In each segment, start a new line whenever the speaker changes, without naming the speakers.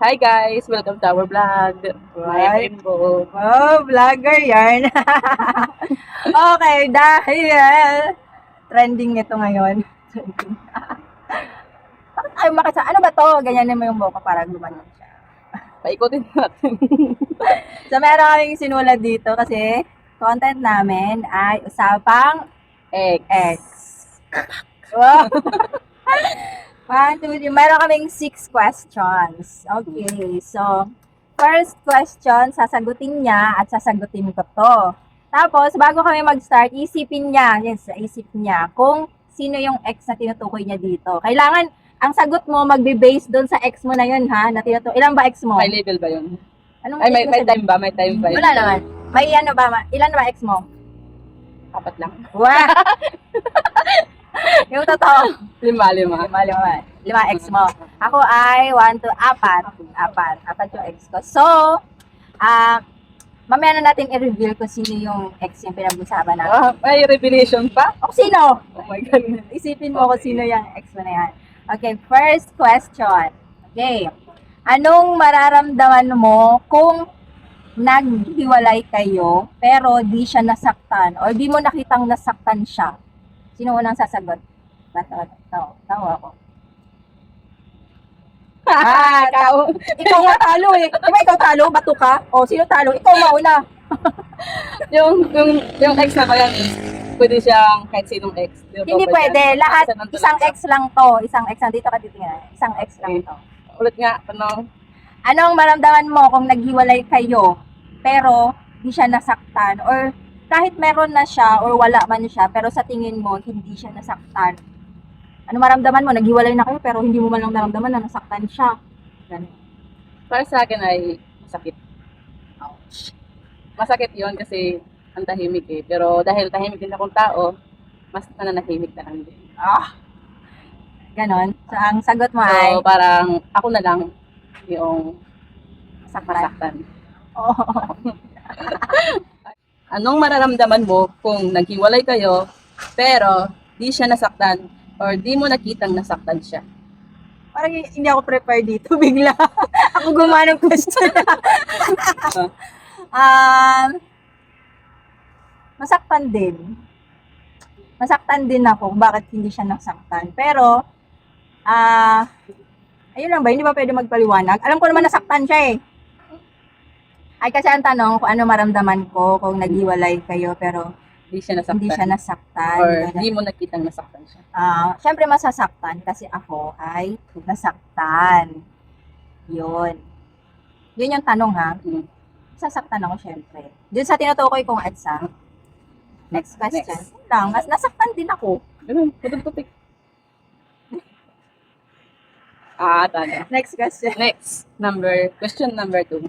Hi guys! Welcome to our vlog. I'm
Right?
Rainbow.
Oh, vlogger yarn. Okay, dahil trending ito ngayon. Trending. Bakit ayaw makisa? Ano ba to? Ganyan mo yung buhok ko para gumanon siya.
Paikutin natin.
So, meron kaming sinulat dito kasi content namin ay usapang
Egg.
X. Wow! 1, 2, 3. Meron kaming 6 questions. Okay, so, first question, sasagutin niya at sasagutin ko to. Tapos, bago kami mag-start, isipin niya, yes, isip niya kung sino yung ex na tinutukoy niya dito. Kailangan, ang sagot mo, magbe-base doon sa ex mo na yun, ha? Na tinutukoy. Ilan ba ex mo?
May label ba yun?
Anong
Ay, may
ibig sabihin?
time ba? May time ba yun?
Wala naman. May ano ba? Ilan ba ex mo?
Apat lang.
Wow! Yung totoo.
Lima.
Lima ex mo. Ako ay 1 to 4. Apat yung ex ko. So, mamaya na natin i-reveal kung sino yung ex yung pinag-usapan natin.
Ah, may revelation pa?
O sino?
Oh my God.
Isipin mo kung sino yung ex mo na yan. Okay, first question. Okay. Anong mararamdaman mo kung naghiwalay kayo pero di siya nasaktan or di mo nakitang nasaktan siya? Sino unang sasagot? Tawa ako.
Ikaw.
Ikaw nga talo eh. Di ba ikaw talo? Bato ka? O, sino talo? Ikaw mauna.
yung ex na ba yan? Pwede siyang kahit sinong ex.
Hindi pwede. Lahat, isang ex lang to. Isang ex lang. Dito ka titingnan. Isang ex lang to.
Ulit nga, ano?
Anong maramdaman mo kung naghiwalay kayo, pero di siya nasaktan? Or kahit meron na siya or wala man siya, pero sa tingin mo, hindi siya nasaktan? Ano maramdaman mo? Naghiwalay na kayo, pero hindi mo man lang naramdaman na nasaktan siya. Ganun.
Para sa akin ay masakit.
Ouch.
Masakit yun kasi ang tahimik eh. Pero dahil tahimik din akong tao, mas nananahimik na lang din.
Ganon. So, ang sagot mo ay
So, parang ako na lang yung
saktan.
masaktan.
Oh.
Anong mararamdaman mo kung naghiwalay kayo, pero di siya nasaktan or di mo nakitang nasaktan siya?
Parang hindi ako prepared dito bigla. Ako gumawa ng question. Masaktan din. Masaktan din ako bakit hindi siya nasaktan. Pero, ayun lang ba, hindi ba pwede magpaliwanag? Alam ko naman nasaktan siya eh. Ay kasi ang tanong kung ano maramdaman ko kung naghiwalay kayo pero
Di siya nasaktan.
hindi siya nasaktan.
Or
Ganun.
di mo nakitang nasaktan siya.
Syempre masasaktan kasi ako ay nasaktan. Yun. Yun yung tanong ha.
Mm.
Sasaktan ako syempre. Dun sa tinutukoy kong EDSA. Next question.
Next.
Yun lang, mas nasaktan din ako.
Ganun, putik-putik. Tama.
Next question.
Next, question number 2.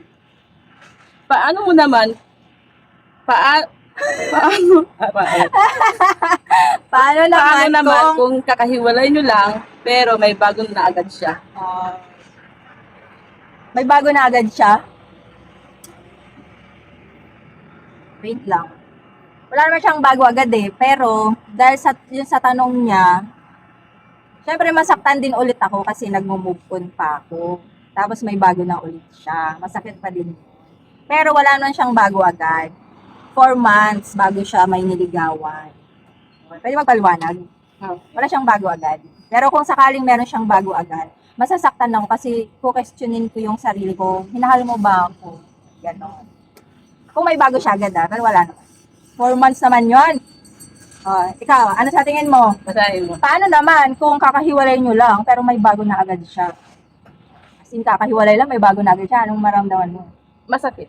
Paano mo naman, paano,
Paano naman,
kung kakahiwalay nyo lang, pero may bagong na agad siya?
May bago na agad siya? Wait lang. Wala naman siyang bago agad eh. Pero, dahil yun sa tanong niya, syempre masaktan din ulit ako kasi nagmo-move on pa ako. Tapos may bago na ulit siya. Masakit pa din. Pero wala naman siyang bago agad. 4 months bago siya may niligawan. Pwede magpaliwanag? Wala siyang bago agad. Pero kung sakaling meron siyang bago agad, masasaktan ako kasi questionin ko yung sarili ko. Hinahal mo ba ako? Ganon. Kung may bago siya agad pero wala naman. 4 months naman yon. Ikaw, ano sa tingin mo?
Basahin mo.
Paano naman kung kakahiwalay nyo lang pero may bago na agad siya? As in, kakahiwalay lang, may bago na agad siya. Anong maramdaman mo?
Masakit.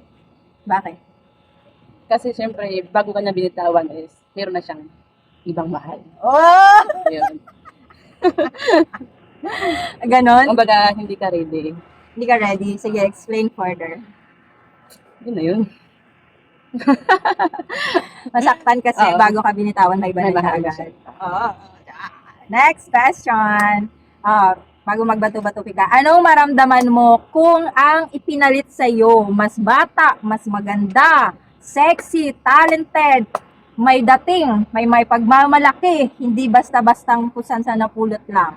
Bakit?
Kasi syempre, bago ka na binitawan is, meron na siyang ibang mahal.
Oh!
Yun.
Ganon?
Kumbaga, hindi ka ready.
Hindi ka ready? Sige, explain further.
Yun na yun.
Masaktan kasi
Oo.
bago ka binitawan, may iba
May
na
mahal
siya
siya.
agad. Oo. Next question. Bago magbato-bato ka, anong maramdaman mo kung ang ipinalit sa'yo mas bata, mas maganda, sexy, talented, may dating, may pagmamalaki, hindi basta-bastang kusan sa napulot lang.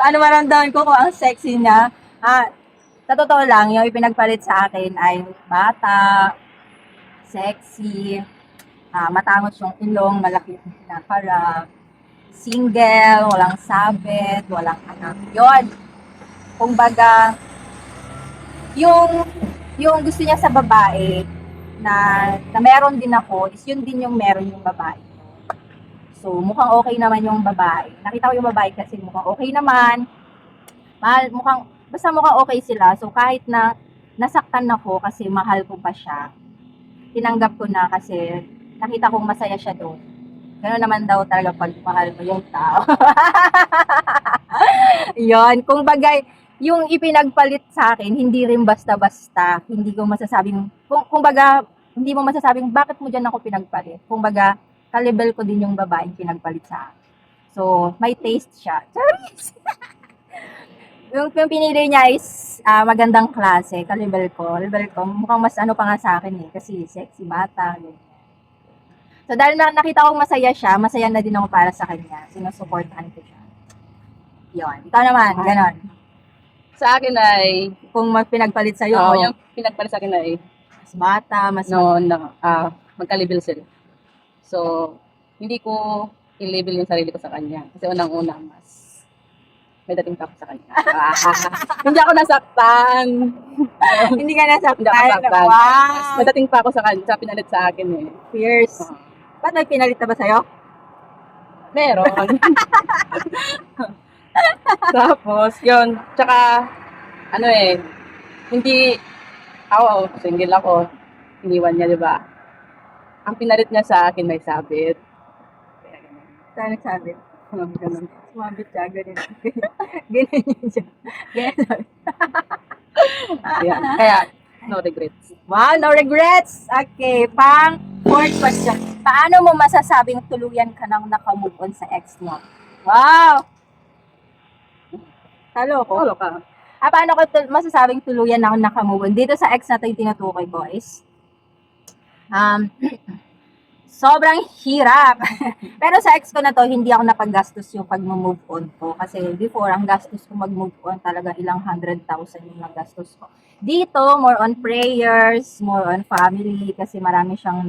Ano maramdaman ko kung ang sexy niya. Sa totoo lang, yung ipinagpalit sa akin ay bata, sexy, matangos yung ilong, malaki yung kinakarap, single, walang sabit, walang anak. Yun. Kumbaga, yung yung gusto niya sa babae na meron din ako is yun din yung meron yung babae. So, mukhang okay naman yung babae. Nakita ko yung babae kasi mukhang okay naman. Basta mukhang okay sila. So, kahit na nasaktan ako kasi mahal ko pa siya, tinanggap ko na kasi nakita kong masaya siya doon. Gano'n naman daw talaga pag mahal mo yung tao. Yon, kung bagay, yung ipinagpalit sa akin, hindi rin basta-basta. Hindi ko masasabing, kung baga, hindi mo masasabing, bakit mo dyan ako pinagpalit? Kung baga, kalibel ko din yung babaeng pinagpalit sa akin. So, may taste siya. Charis! yung pinili niya is magandang klase, kalibel ko. Kalibel ko, mukhang mas ano pa nga sa akin eh, kasi sexy bata. Ganyan. So, dahil nakita kong masaya siya, masaya na din ako para sa kanya. Sinusuportahan ko siya. Yon. Ikaw naman, ganon.
Sa akin ay,
Kung pinagpalit sa'yo,
yung pinagpalit sa akin ay,
mas bata, mas
magka-level sila. So, hindi ko i-label yung sarili ko sa kanya. Kasi unang-una, mas may dating pa ako sa kanya. Hindi ako nasaktan.
hindi ka nasaktan.
Hindi ako nasaktan.
Wow!
May dating pa ako sa kanya, sa pinalit sa akin eh.
Fierce. Ba't may pinalit na ba sa'yo?
Meron. Tapos, yun. Tsaka, hindi, ako, single ako. Iniwan niya, di ba? Ang pinalit niya sa akin may sabit. Kaya ganun.
Saan nagsabi?
Ganun.
Sumabit siya, ganun. Ganun yun siya. Ganun.
Ayan. Kaya, no regrets.
Wow, no regrets. Okay, pang fourth question. Paano mo masasabing tuluyan ka nang nakamove on sa ex mo? Wow! Talo ko.
Follow ka.
Paano ko masasabing tuluyan na ako nakamove on? Dito sa ex na ito yung tinutukoy ko is, sobrang hirap. Pero sa ex ko na to, hindi ako napaggastos yung pag-move on ko. Kasi before, ang gastos ko mag-move on talaga ilang 100,000 yung nagastos ko. Dito, more on prayers, more on family, kasi marami siyang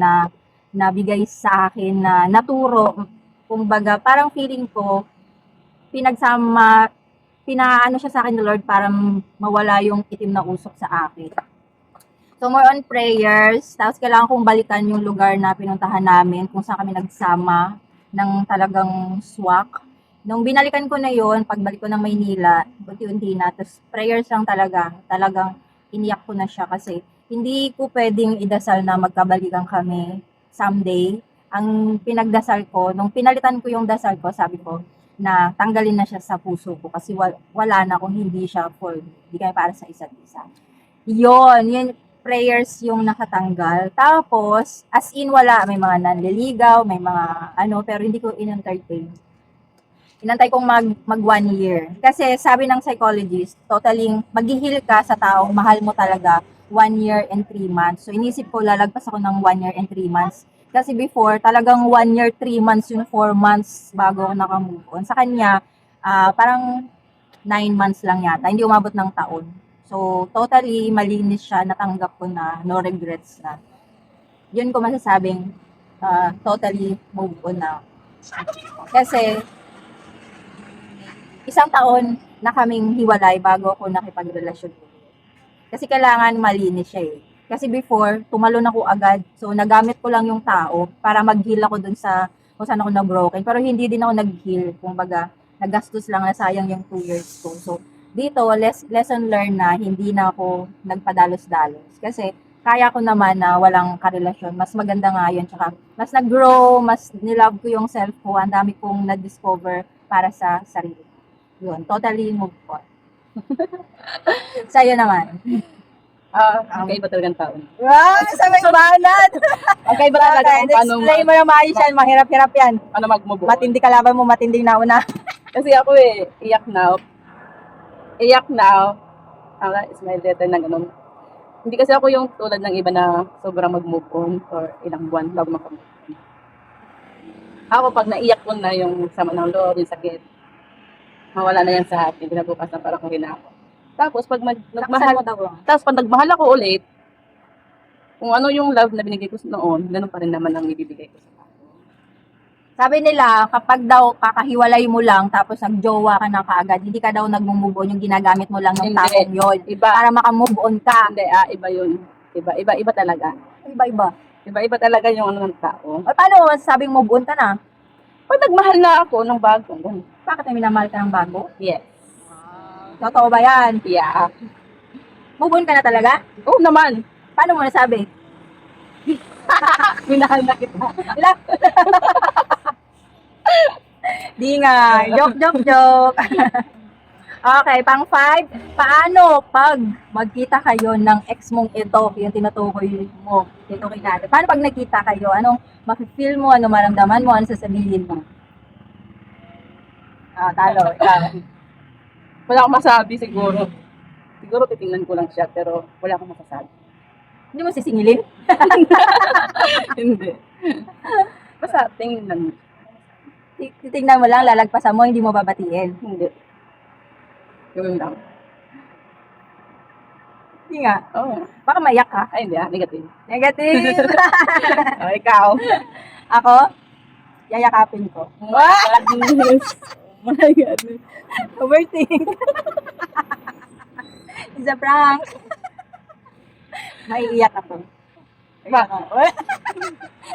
nabigay sa akin na naturo. Kumbaga, parang feeling ko, pinaano siya sa akin ng Lord para mawala yung itim na usok sa akin. So, more on prayers. Tapos, kailangan kong balikan yung lugar na pinuntahan namin, kung saan kami nagsama ng talagang swak. Nung binalikan ko na yon, pagbalik ko ng Maynila, unti-unti na. Tapos, prayers lang talaga. Talagang iniyak ko na siya kasi hindi ko pwedeng idasal na magkabalikan kami someday. Ang pinagdasal ko, nung pinalitan ko yung dasal ko, sabi ko, na tanggalin na siya sa puso ko kasi wala na kung hindi siya for, hindi kami para sa isa't isa. Yun, prayers yung nakatanggal. Tapos, as in wala, may mga nanliligaw, may mga pero hindi ko in-entertain. Inantay kong mag 1 year. Kasi sabi ng psychologist, totaling mag-heal ka sa taong mahal mo talaga 1 year and 3 months. So, inisip ko lalagpas ako ng 1 year and 3 months. Kasi before, talagang 1 year, 3 months, yung 4 months bago ako nakamove on. Sa kanya, parang 9 months lang yata. Hindi umabot ng taon. So, totally malinis siya. Natanggap ko na. No regrets na. Yun ko masasabing totally move on na. Kasi, isang taon na kaming hiwalay bago ako nakipagrelasyon. Kasi kailangan malinis siya eh. Kasi before, tumalon ako agad. So, nagamit ko lang yung tao para mag-heal ako dun sa kung saan ako na-broken. Pero hindi din ako nag-heal. Kumbaga, nagastos lang na sayang yung 2 years ko. So, dito, lesson learned na hindi na ako nagpadalos-dalos. Kasi, kaya ko naman na walang karelasyon. Mas maganda nga yun. Tsaka, mas nag-grow, mas nilove ko yung self ko. Ang dami kong na-discover para sa sarili ko. Yun, totally move on. Sa'yo naman.
Magkaiba talagang taon.
Wow, sabay banat!
Magkaiba talaga kung paano
Explain mo na maayos yan, mahirap-hirap yan.
paano mag-move on.
Matindi kalaban mo, matinding nauna.
Kasi ako iyak now. Iyak now. Smile letter na ganun. Hindi kasi ako yung tulad ng iba na sobrang mag-move on or ilang buwan bago mag-move on. Ako, pag naiyak ko na yung sama ng loob, yung sakit, mawala na yan sa akin. Kinabukas na parang huli na ako. Tapos, pag
Nakasan
nagmahal,
mo daw.
tapos pag nagmahal ako ulit, kung ano yung love na binigay ko noon, ganun pa rin naman ang ibibigay ko sa tao.
Sabi nila, kapag daw kakahiwalay mo lang, tapos nagjowa ka na kaagad, hindi ka daw nag-move on, yung ginagamit mo lang ng
Hindi.
taong yon
Iba.
para makamove on ka.
Hindi, iba yun. Iba talaga.
Iba-iba.
Iba talaga yung ano ng tao.
O, paano mo masasabing move on ka na?
Pag nagmahal na ako ng bago, ganun.
Bakit may minamahal ka ng bago?
Yes.
Totoo ba yan?
Yeah.
Move on ka na talaga?
Oo naman.
Paano mo nasabi?
Minahal na kita.
Wala. Di nga. Joke. Okay, pang 5. Paano pag magkita kayo ng ex mong ito, yung tinutukoy mo, tinutukoy natin. Paano pag nagkita kayo? Anong mafe-feel mo? Anong maramdaman mo? Ano sasabihin mo? Talo.
Wala akong masabi siguro. Siguro titingnan ko lang siya, pero wala akong masasabi.
Hindi mo sisingilin?
Hindi. Basta tingin lang.
Titignan mo lang, lalagpasan mo, hindi mo babatiin.
Hindi. Gawin lang.
Hindi nga.
Oo.
Baka maiyak ka.
Ay, hindi negative.
Negative.
Ikaw.
Ako, yayakapin ko.
What? Oh my God.
Overthink. It's a prank. Maiiyak ako.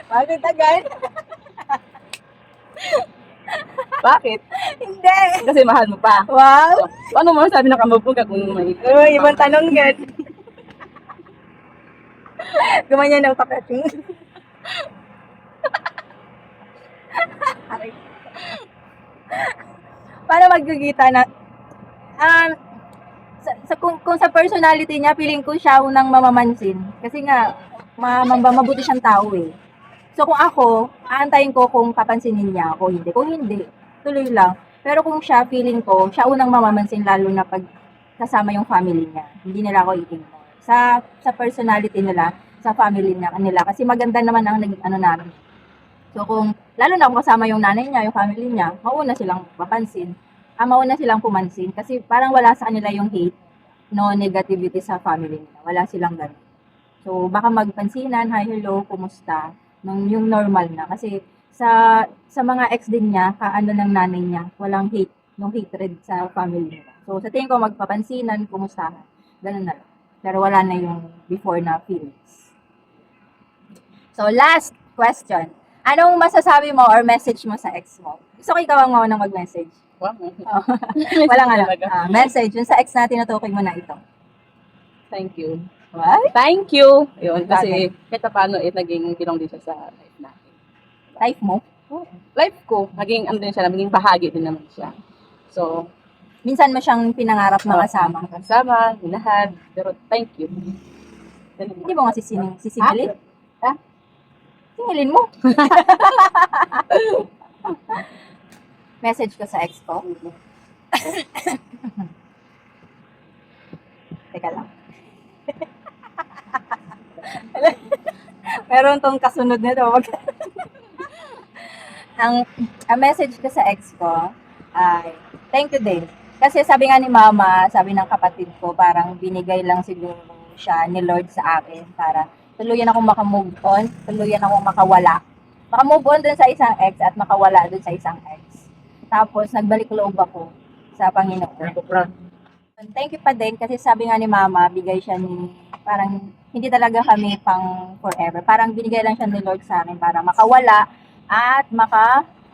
Bakit agad?
Bakit?
Hindi.
Kasi mahal mo pa.
Wow.
Paano mo sabi na kamabog ka kung may...
Uy, ibang tanong gan. Gumanyan ng papating. Para magkikita na kung sa personality niya, feeling ko siya unang mamamansin. Kasi nga, mabuti siyang tao eh. So kung ako, aantayin ko kung papansinin niya ako, hindi. Kung hindi, tuloy lang. Pero kung siya, feeling ko, siya unang mamamansin lalo na pag kasama yung family niya. Hindi nila ako i-ignore. Sa personality nila, sa family nila. Kasi maganda naman ang naging ano namin. So kung, lalo na kung kasama yung nanay niya, yung family niya, mauna silang mapansin. Mauna silang pumansin. Kasi parang wala sa kanila yung hate, no negativity sa family nila. Wala silang ganun. So baka magpansinan, hi, hello, kumusta? Yung normal na. Kasi sa mga ex din niya, kaano ng nanay niya, walang hate, no hatred sa family nila. So sa tingin ko magpapansinan, kumustahan. Ganun na lang. Pero wala na yung before na feelings. So last question. Anong masasabi mo or message mo sa ex mo? Gusto ko ikaw ang maunang mag-message.
Wow.
Walang ano.
Talaga.
Message. Yung sa ex na tinutukoy mo na ito.
Thank you.
What?
Thank you! Yun, kasi kahit paano, naging bilong din siya sa life natin.
Life mo?
Life ko, naging ano din siya, naging bahagi din naman siya. So,
Minsan mo siyang pinangarap na kasama.
kasama, hinahad, pero thank you.
Hindi mo nga sisingilin?
Ha?
Singilin mo. Message ko sa ex ko. Teka lang. Meron tong kasunod nito. ang message ko sa ex ko ay thank you din. Kasi sabi nga ni mama, sabi ng kapatid ko, parang binigay lang siguro siya ni Lord sa akin para tuluyan akong makamove on, tuluyan akong makawala. Makamove on dun sa isang ex at makawala dun sa isang ex. Tapos nagbalik loob ako sa Panginoon. Thank you pa din kasi sabi nga ni mama, bigay siya ni, parang hindi talaga kami pang forever. Parang binigay lang siya ni Lord sa akin para makawala at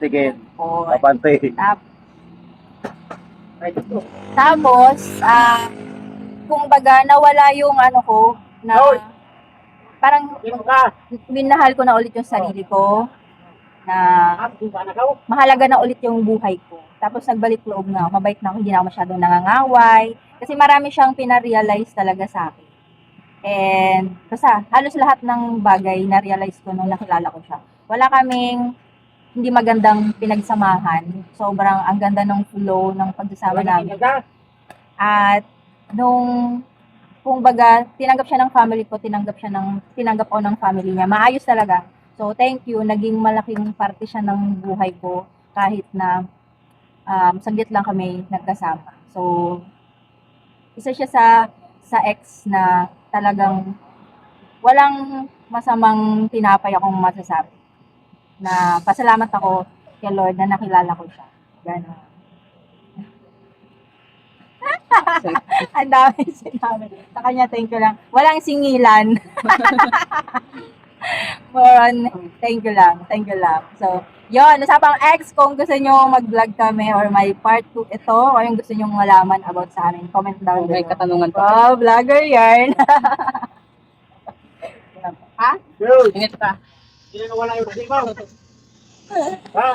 Sige,
on.
kapante.
Tapos, kung baga nawala yung ano ko, na parang minahal ko na ulit yung sarili ko, na mahalaga na ulit yung buhay ko. Tapos nagbalik loob na ako, mabait na ako, hindi na ako masyadong nangangaway. Kasi marami siyang pina-realize talaga sa akin. And, basta, halos lahat ng bagay na-realize ko nung nakilala ko siya. Wala kaming hindi magandang pinagsamahan. Sobrang ang ganda ng flow ng pagsasama namin. At nung kung baga tinanggap siya ng family ko, tinanggap ako ng family niya. Maayos talaga. So, thank you. Naging malaking parte siya ng buhay ko kahit na saglit lang kami nagkasama. So, isa siya sa ex na talagang walang masamang tinapay akong masasabi. Na pasalamat ako kay Lord na nakilala ko siya. Gano'n.
So,
Ang dami sinabi. Sa kanya, thank you lang. Walang singilan. More on, thank you lang. Thank you lang. So, yon, usapang ex, kung gusto nyo mag-vlog kami or may part 2 ito or yung gusto nyo malaman about sa amin, comment down
may
below.
katanungan pa.
Wow, vlogger yarn.
Ha?
Dude,
Ingat ka.
hindi na wala yung kasi mo. Ha?